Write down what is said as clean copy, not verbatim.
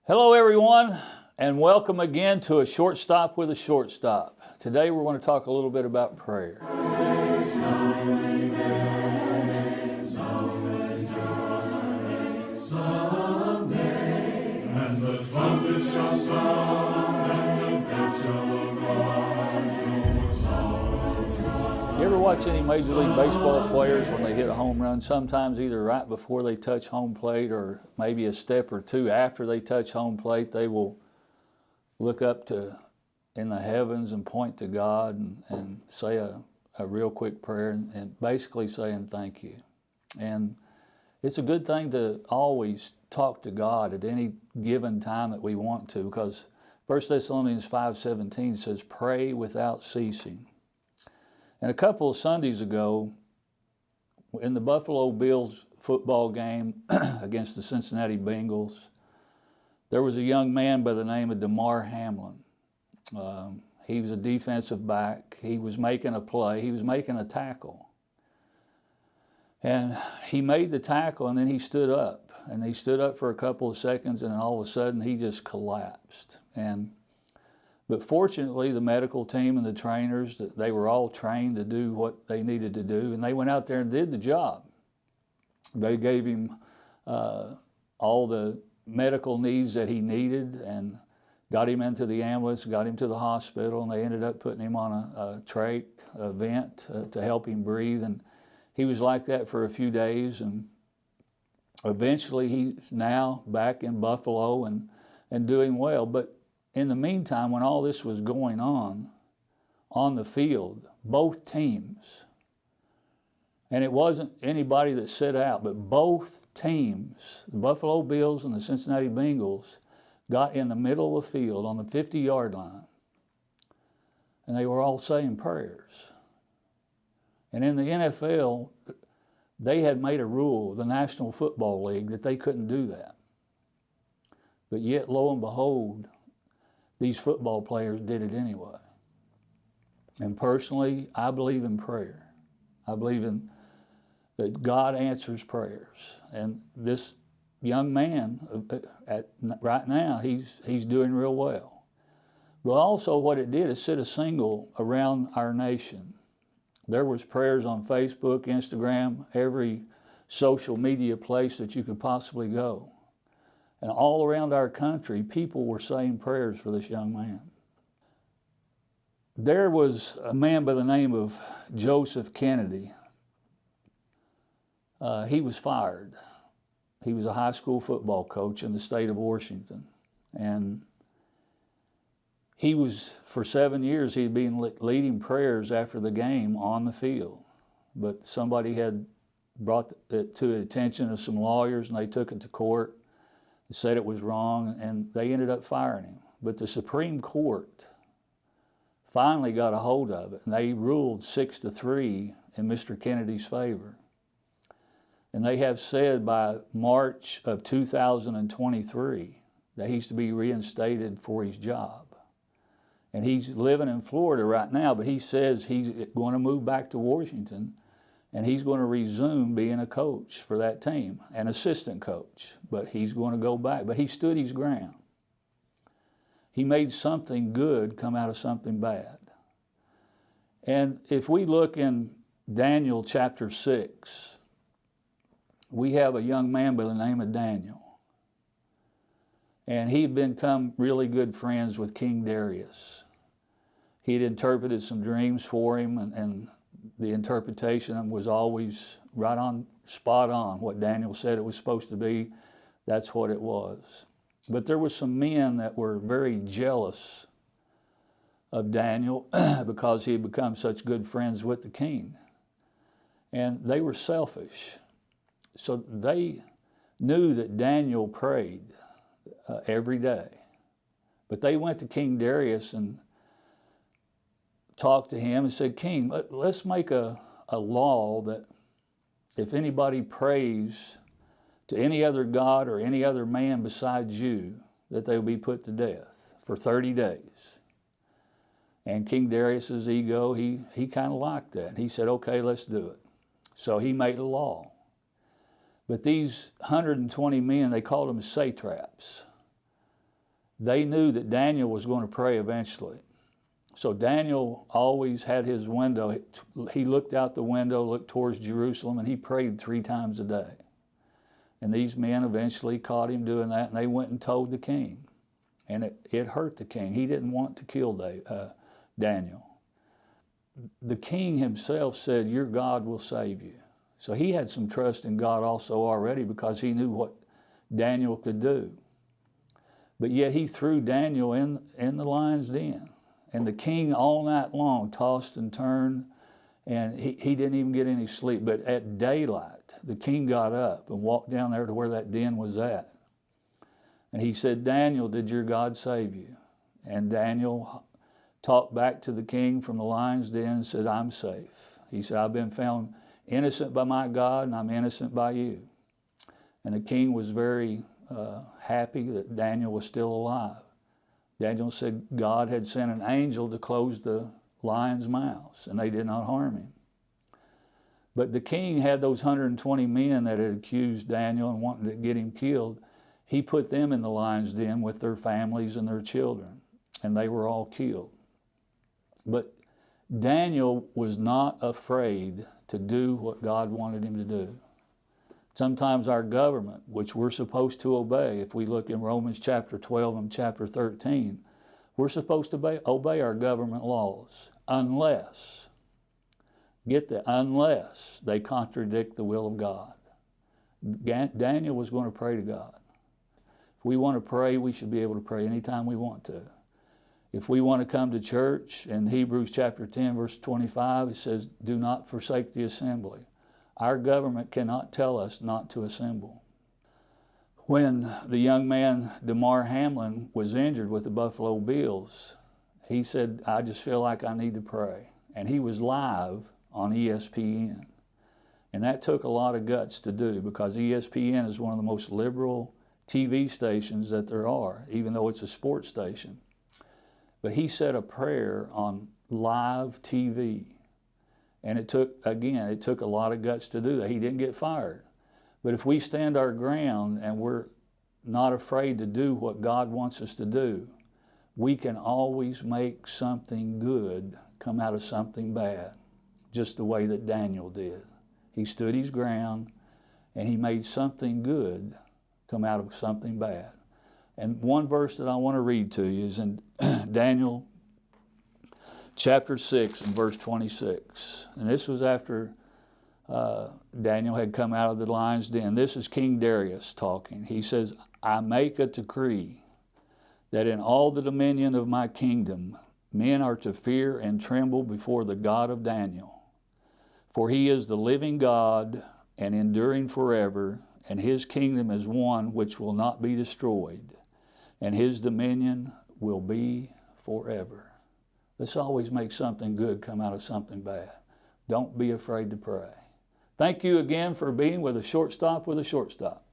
Hello everyone, and welcome again to A Shortstop with a Shortstop. Today we're going to talk a little bit about prayer. And the trumpet shall sound, and the dead shall arise, You ever watch any Major League Baseball players when they hit a home run? Sometimes either right before they touch home plate or maybe a step or two after they touch home plate, they will look up to in the heavens and point to God and say a real quick prayer and basically saying thank you. And it's a good thing to always talk to God at any given time that we want to, because 1 Thessalonians 5:17 says, pray without ceasing. And a couple of Sundays ago, in the Buffalo Bills football game against the Cincinnati Bengals, there was a young man by the name of Damar Hamlin. He was a defensive back. He was making a play. He was making a tackle. And he made the tackle, and then he stood up. And he stood up for a couple of seconds, and then all of a sudden he just collapsed. But fortunately, the medical team and the trainers, they were all trained to do what they needed to do, and they went out there and did the job. They gave him all the medical needs that he needed and got him into the ambulance, got him to the hospital, and they ended up putting him on a trach, a vent to help him breathe. And he was like that for a few days, and eventually he's now back in Buffalo and doing well. But in the meantime, when all this was going on the field, both teams, and it wasn't anybody that sat out, but both teams, the Buffalo Bills and the Cincinnati Bengals, got in the middle of the field on the 50-yard line, and they were all saying prayers. And in the NFL, they had made a rule, the National Football League, that they couldn't do that. But yet, lo and behold, these football players did it anyway. And personally, I believe in prayer. I believe that God answers prayers. And this young man, right now, he's doing real well. But also what it did is set a signal around our nation. There was prayers on Facebook, Instagram, every social media place that you could possibly go. And all around our country, people were saying prayers for this young man. There was a man by the name of Joseph Kennedy. He was fired. He was a high school football coach in the state of Washington. And he was, for 7 years, he'd been leading prayers after the game on the field. But somebody had brought it to the attention of some lawyers, and they took it to court. Said it was wrong, and they ended up firing him. But the Supreme Court finally got a hold of it, and they ruled 6-3 in Mr. Kennedy's favor. And they have said by March of 2023 that he's to be reinstated for his job. And he's living in Florida right now, but he says he's going to move back to Washington, and he's going to resume being a coach for that team, an assistant coach, but he's going to go back. But he stood his ground. He made something good come out of something bad. And if we look in Daniel chapter 6, we have a young man by the name of Daniel. And he'd become really good friends with King Darius. He'd interpreted some dreams for him, and the interpretation was always right on, spot on. What Daniel said it was supposed to be, that's what it was. But there were some men that were very jealous of Daniel because he had become such good friends with the king. And they were selfish. So they knew that Daniel prayed every day. But they went to King Darius and talked to him and said, King, let's make a law that if anybody prays to any other god or any other man besides you, that they will be put to death for 30 days. And King Darius's ego, he kind of liked that. He said, okay, let's do it. So he made a law. But these 120 men, they called them satraps. they knew that Daniel was going to pray eventually. So Daniel always had his window. He looked out the window, looked towards Jerusalem, and he prayed 3 times a day. And these men eventually caught him doing that, and they went and told the king. And it hurt the king. He didn't want to kill Daniel. The king himself said, your God will save you. So he had some trust in God also already, because he knew what Daniel could do. But yet he threw Daniel in the lion's den. And the king all night long tossed and turned, and he didn't even get any sleep. But at daylight, the king got up and walked down there to where that den was at. And he said, Daniel, did your God save you? And Daniel talked back to the king from the lion's den and said, I'm safe. He said, I've been found innocent by my God, and I'm innocent by you. And the king was very happy that Daniel was still alive. Daniel said God had sent an angel to close the lions' mouths, and they did not harm him. But the king had those 120 men that had accused Daniel and wanted to get him killed. He put them in the lion's den with their families and their children, and they were all killed. But Daniel was not afraid to do what God wanted him to do. Sometimes our government, which we're supposed to obey, if we look in Romans chapter 12 and chapter 13, we're supposed to obey our government laws unless, unless they contradict the will of God. Daniel was going to pray to God. If we want to pray, we should be able to pray anytime we want to. If we want to come to church, in Hebrews chapter 10, verse 25, it says, do not forsake the assembly. Our government cannot tell us not to assemble. When the young man, Damar Hamlin, was injured with the Buffalo Bills, he said, I just feel like I need to pray. And he was live on ESPN. And that took a lot of guts to do, because ESPN is one of the most liberal TV stations that there are, even though it's a sports station. But he said a prayer on live TV. And it took a lot of guts to do that. He didn't get fired. But if we stand our ground and we're not afraid to do what God wants us to do, we can always make something good come out of something bad, just the way that Daniel did. He stood his ground, and he made something good come out of something bad. And one verse that I want to read to you is in Daniel chapter 6 and verse 26. And this was after Daniel had come out of the lion's den. This is King Darius talking. He says, I make a decree that in all the dominion of my kingdom, men are to fear and tremble before the God of Daniel. For he is the living God and enduring forever, and his kingdom is one which will not be destroyed, and his dominion will be forever. Let's always make something good come out of something bad. Don't be afraid to pray. Thank you again for being with a Shortstop with a Shortstop.